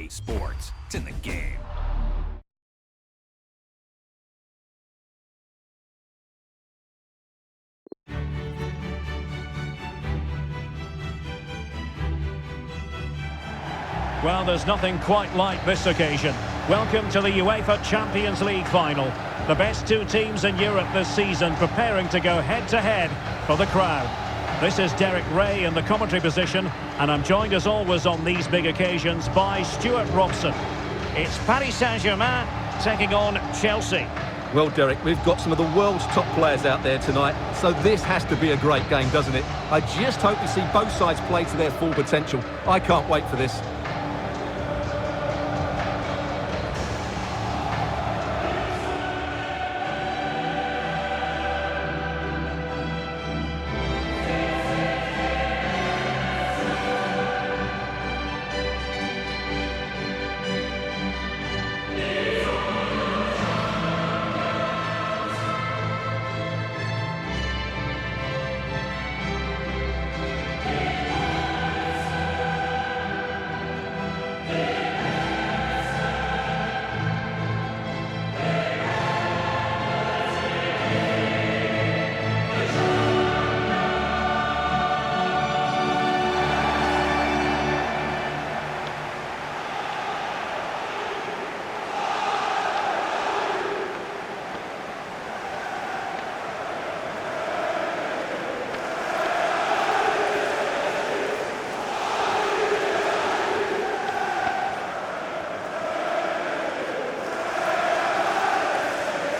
Sports, it's in the game. Well, there's nothing quite like this occasion. Welcome to the UEFA Champions League final. The best two teams in Europe this season preparing to go head-to-head for the crown. This is Derek Ray in the commentary position, and I'm joined as always on these big occasions by Stuart Robson. It's Paris Saint-Germain taking on Chelsea. Well, Derek, we've got some of the world's top players out there tonight, so this has to be a great game, doesn't it? I just hope we see both sides play to their full potential. I can't wait for this.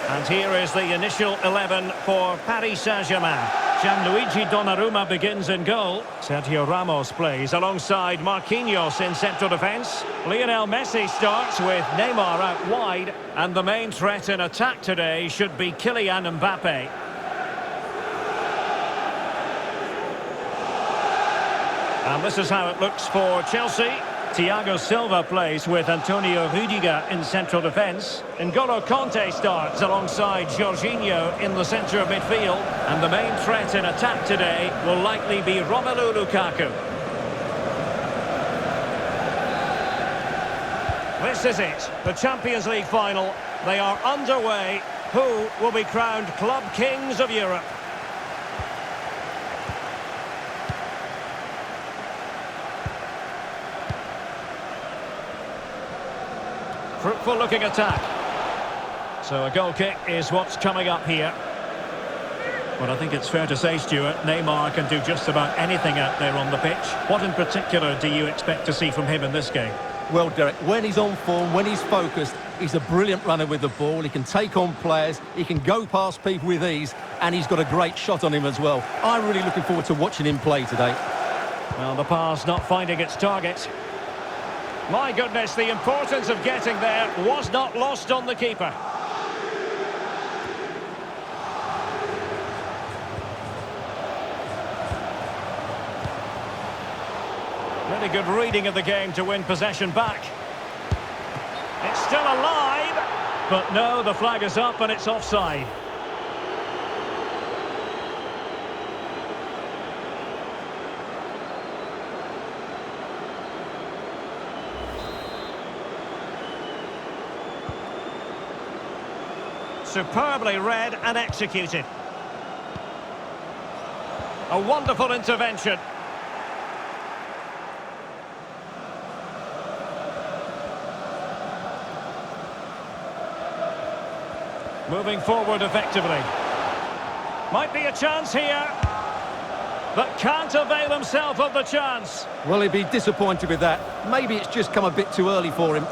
And here is the initial 11 for Paris Saint-Germain. Gianluigi Donnarumma begins in goal. Sergio Ramos plays alongside Marquinhos in central defence. Lionel Messi starts with Neymar out wide. And the main threat in attack today should be Kylian Mbappe. And this is how it looks for Chelsea. Thiago Silva plays with Antonio Rudiger in central defence. N'Golo Kanté starts alongside Jorginho in the centre of midfield. And the main threat in attack today will likely be Romelu Lukaku. This is it, the Champions League final. They are underway. Who will be crowned club kings of Europe? Fruitful looking attack. So a goal kick is what's coming up here. Well, I think it's fair to say, Stuart, Neymar can do just about anything out there on the pitch. What in particular do you expect to see from him in this game? Well, Derek, when he's on form, when he's focused, he's a brilliant runner with the ball. He can take on players, he can go past people with ease, and he's got a great shot on him as well. I'm really looking forward to watching him play today. Well, the pass not finding its target. My goodness, the importance of getting there was not lost on the keeper. Really good reading of the game to win possession back. It's still alive, but no, the flag is up and it's offside. Superbly read and executed. A wonderful intervention. Moving forward effectively. Might be a chance here, but can't avail himself of the chance. Well, he'd be disappointed with that. Maybe it's just come a bit too early for him.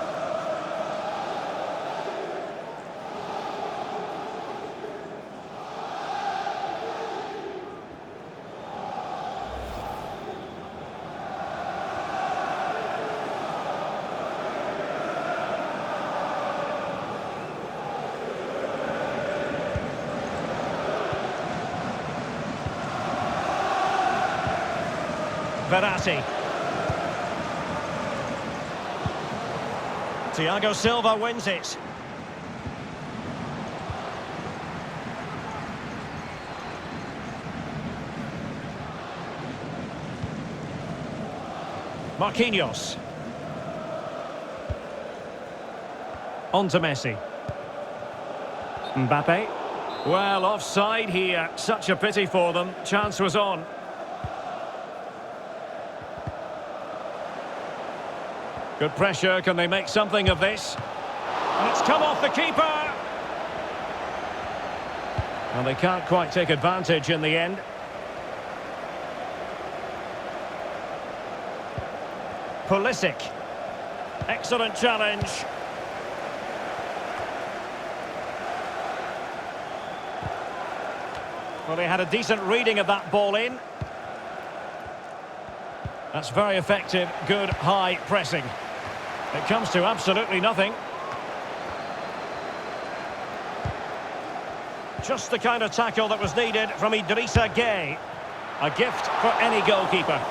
Verratti. Thiago Silva wins it. Marquinhos. On to Messi. Mbappe. Well, offside here. Such a pity for them. Chance was on. Good pressure. Can they make something of this? And it's come off the keeper. Well, they can't quite take advantage in the end. Pulisic. Excellent challenge. Well, they had a decent reading of that ball in. That's very effective, good high pressing. It comes to absolutely nothing. Just the kind of tackle that was needed from Idrissa Gueye. A gift for any goalkeeper.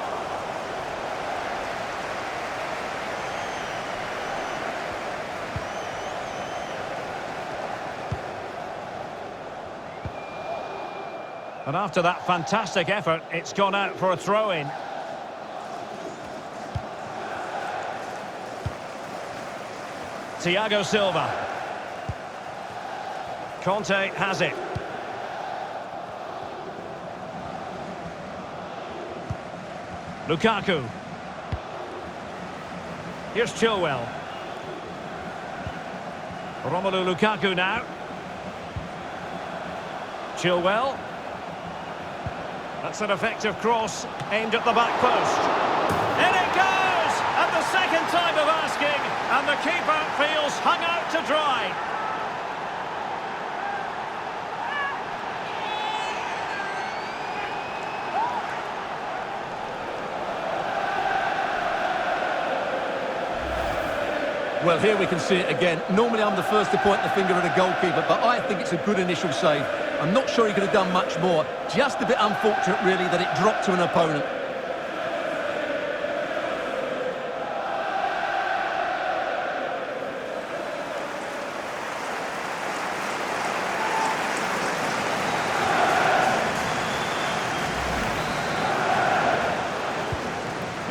And after that fantastic effort, it's gone out for a throw-in. Thiago Silva. Conte has it. Lukaku. Here's Chilwell. Romelu Lukaku now. Chilwell. That's an effective cross aimed at the back post. In it goes! At the second time of asking, and the keeper feels hung out to dry. Well, here we can see it again. Normally I'm the first to point the finger at a goalkeeper, but I think it's a good initial save. I'm not sure he could have done much more. Just a bit unfortunate, really, that it dropped to an opponent.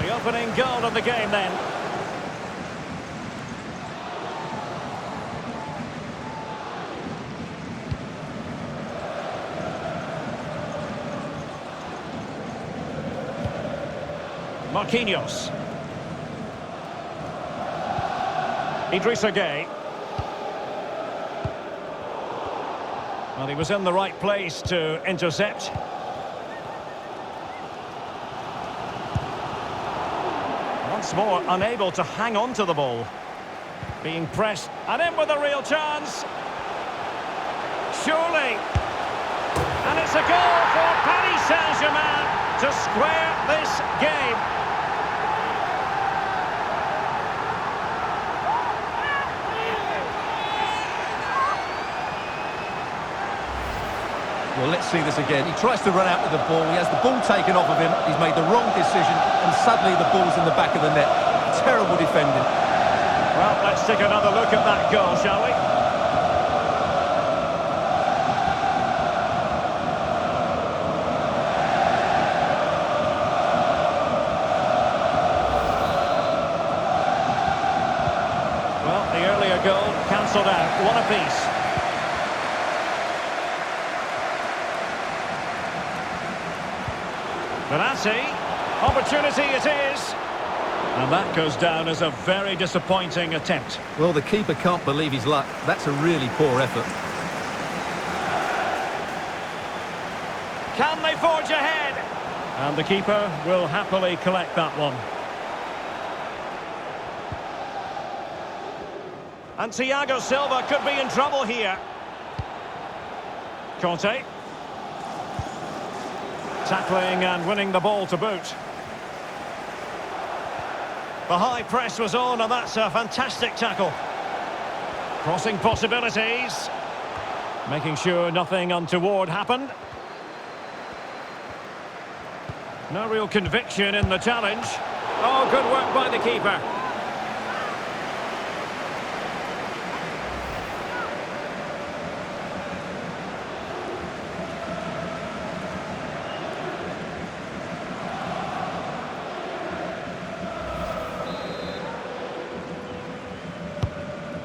The opening goal of the game then. Marquinhos. Idrissa Gueye. Well, he was in the right place to intercept. Once more, unable to hang on to the ball. Being pressed, and in with a real chance. Surely. And it's a goal for Paris Saint-Germain to square this game. Well, let's see this again. He tries to run out with the ball. He has the ball taken off of him. He's made the wrong decision, and suddenly the ball's in the back of the net. Terrible defending. Well, let's take another look at that goal, shall we? Well, the earlier goal cancelled out. One apiece. Benassi, opportunity it is. And that goes down as a very disappointing attempt. Well, the keeper can't believe his luck. That's a really poor effort. Can they forge ahead? And the keeper will happily collect that one. And Thiago Silva could be in trouble here. Conte. Tackling and winning the ball to boot. The high press was on, and that's a fantastic tackle. Crossing possibilities. Making sure nothing untoward happened. No real conviction in the challenge. Oh, good work by the keeper.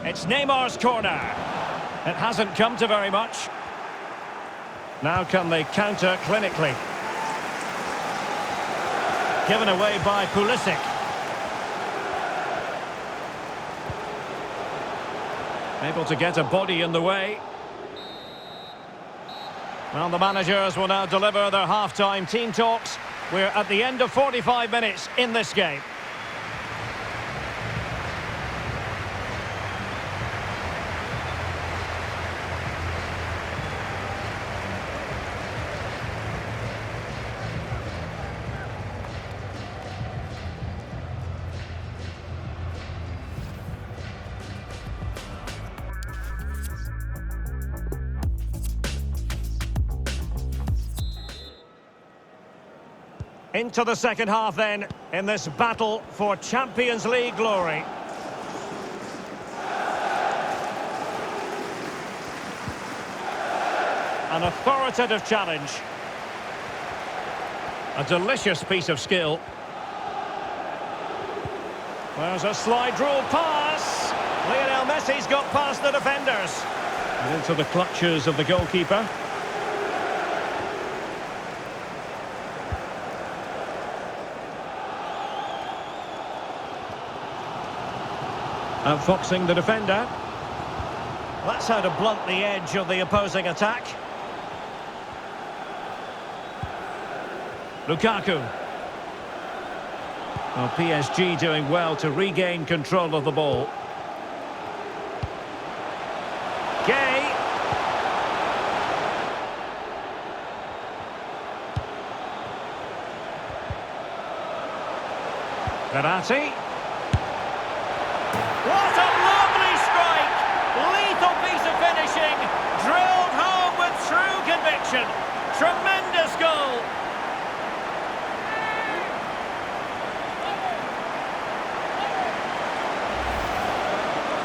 It's It's Neymar's corner. It hasn't come to very much. Now can they counter clinically? Given away by Pulisic. Able to get a body in the way. Well, the managers will now deliver their half-time team talks. We're at the end of 45 minutes in this game. Into the second half then, in this battle for Champions League glory. An authoritative challenge. A delicious piece of skill. There's a slide rule pass. Lionel Messi's got past the defenders. And into the clutches of the goalkeeper. Outfoxing the defender. That's how to blunt the edge of the opposing attack. Lukaku. Well, PSG doing well to regain control of the ball. Gay. Verratti. What a lovely strike! Lethal piece of finishing, drilled home with true conviction. Tremendous goal!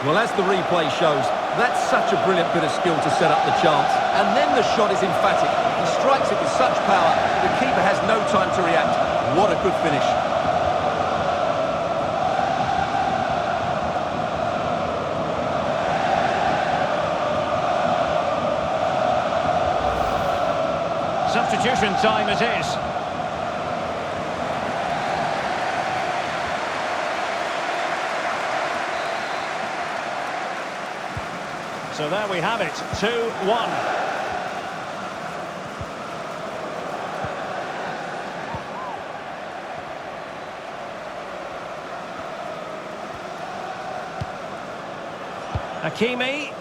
Well, as the replay shows, that's such a brilliant bit of skill to set up the chance. And then the shot is emphatic. He strikes it with such power, the keeper has no time to react. What a good finish. Substitution time it is. So there we have it, 2-1. Hakimi.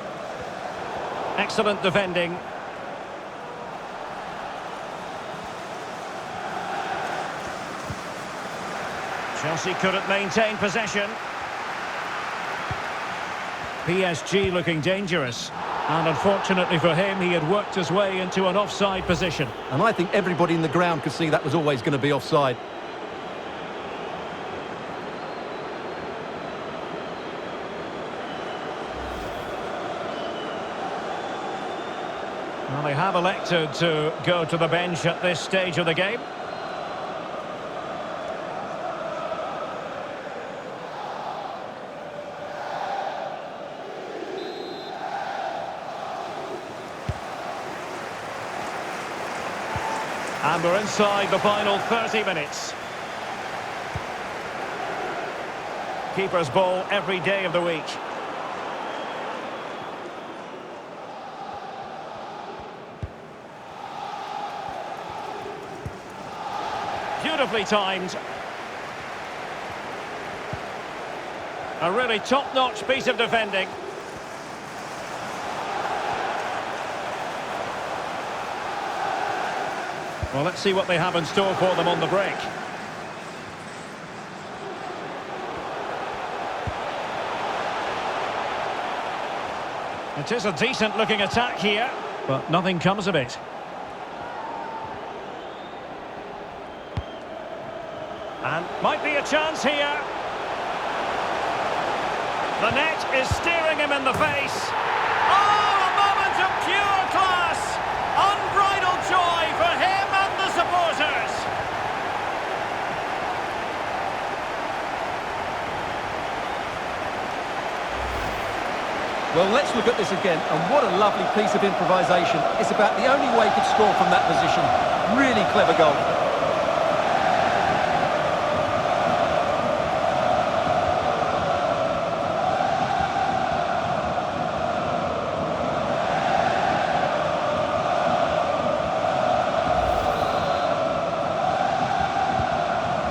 Excellent defending. Chelsea couldn't maintain possession. PSG looking dangerous. And unfortunately for him, he had worked his way into an offside position. And I think everybody in the ground could see that was always going to be offside. Well, they have elected to go to the bench at this stage of the game. And we're inside the final 30 minutes. Keeper's ball every day of the week. Beautifully timed. A really top-notch piece of defending. Well, let's see what they have in store for them on the break. It is a decent-looking attack here, but nothing comes of it. And might be a chance here. The net is staring him in the face. Oh, a moment of pure class! Unbridled joy for him and the supporters. Well, let's look at this again, and what a lovely piece of improvisation. It's about the only way he could score from that position. Really clever goal.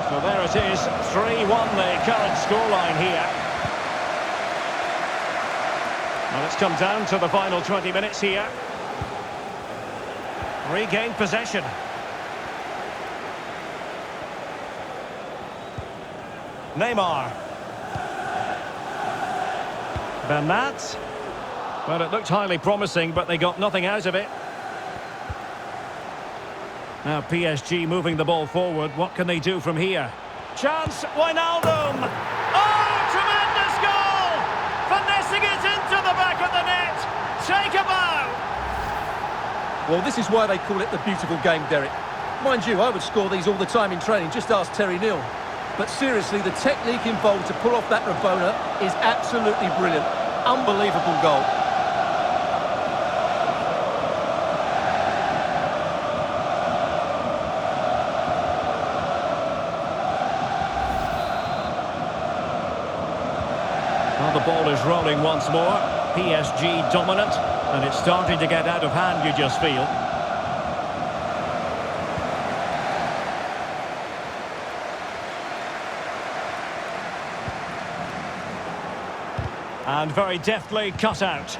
So there it is, 3-1 the current scoreline here. Well, it's come down to the final 20 minutes here. Regained possession. Neymar. Bernat. Well, it looked highly promising, but they got nothing out of it. Now PSG moving the ball forward. What can they do from here? Chance, Wijnaldum. Oh, tremendous goal! Finessing it into the back of the net. Take a bow. Well, this is why they call it the beautiful game, Derek. Mind you, I would score these all the time in training. Just ask Terry Neal. But seriously, the technique involved to pull off that Rabona is absolutely brilliant. Unbelievable goal. Well, the ball is rolling once more. PSG dominant, and it's starting to get out of hand, you just feel. And very deftly cut out.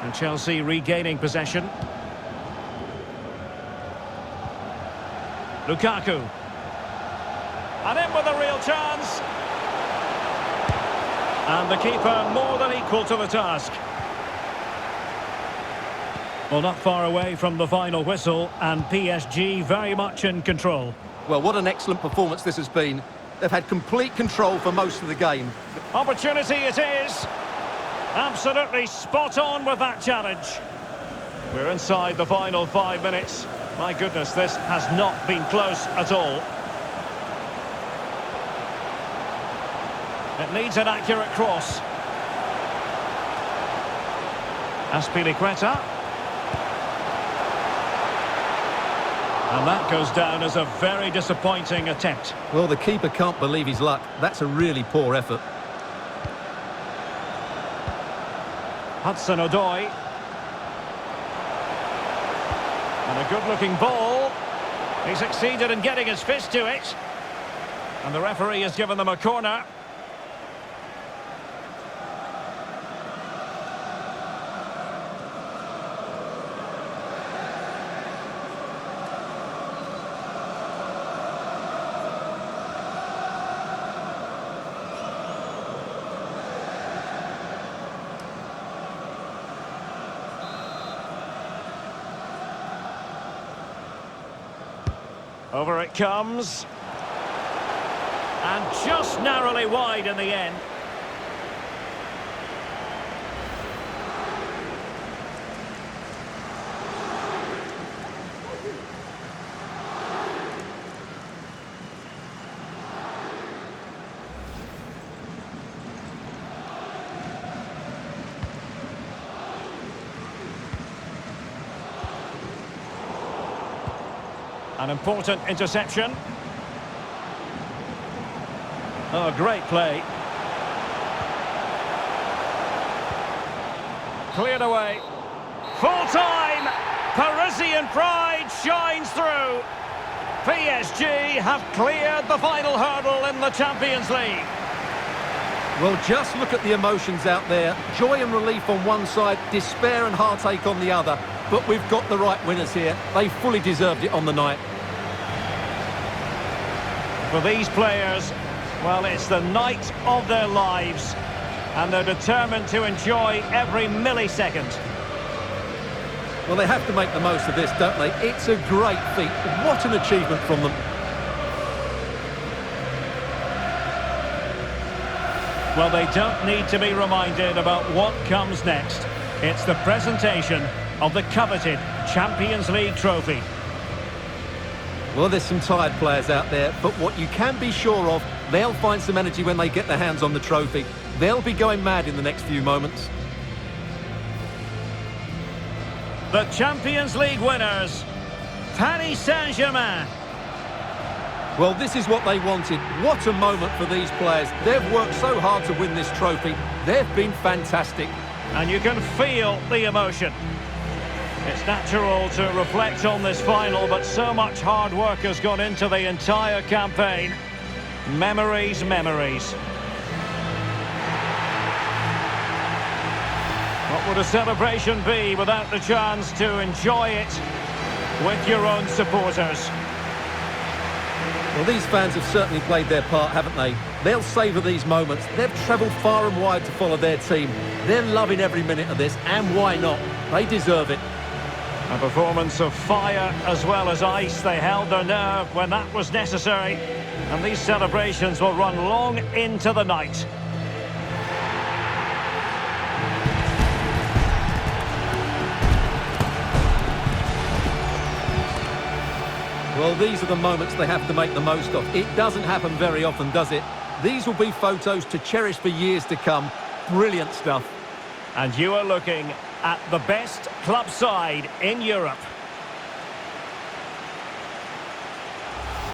And Chelsea regaining possession. Lukaku. And in with a real chance. And the keeper more than equal to the task. Well, not far away from the final whistle, and PSG very much in control. Well, what an excellent performance this has been. They've had complete control for most of the game. Opportunity it is. Absolutely spot on with that challenge. We're inside the final 5 minutes. My goodness, this has not been close at all. It needs an accurate cross. Azpilicueta. And that goes down as a very disappointing attempt. Well, the keeper can't believe his luck. That's a really poor effort. Hudson-Odoi. And a good-looking ball. He succeeded in getting his fist to it. And the referee has given them a corner. Over it comes. And just narrowly wide in the end. An important interception. Oh, great play. Cleared away. Full time. Parisian pride shines through. PSG have cleared the final hurdle in the Champions League. Well, just look at the emotions out there. Joy and relief on one side, despair and heartache on the other. But we've got the right winners here. They fully deserved it on the night. For these players, well, it's the night of their lives. And they're determined to enjoy every millisecond. Well, they have to make the most of this, don't they? It's a great feat. What an achievement from them. Well, they don't need to be reminded about what comes next. It's the presentation, of the coveted Champions League trophy. Well, there's some tired players out there, but what you can be sure of, they'll find some energy when they get their hands on the trophy. They'll be going mad in the next few moments. The Champions League winners, Paris Saint-Germain. Well, this is what they wanted. What a moment for these players. They've worked so hard to win this trophy. They've been fantastic. And you can feel the emotion. It's natural to reflect on this final, but so much hard work has gone into the entire campaign. Memories, memories. What would a celebration be without the chance to enjoy it with your own supporters? Well, these fans have certainly played their part, haven't they? They'll savour these moments. They've travelled far and wide to follow their team. They're loving every minute of this, and why not? They deserve it. A performance of fire as well as ice. They held their nerve when that was necessary. And these celebrations will run long into the night. Well, these are the moments they have to make the most of. It doesn't happen very often, does it? These will be photos to cherish for years to come. Brilliant stuff. And you are looking at the best club side in Europe.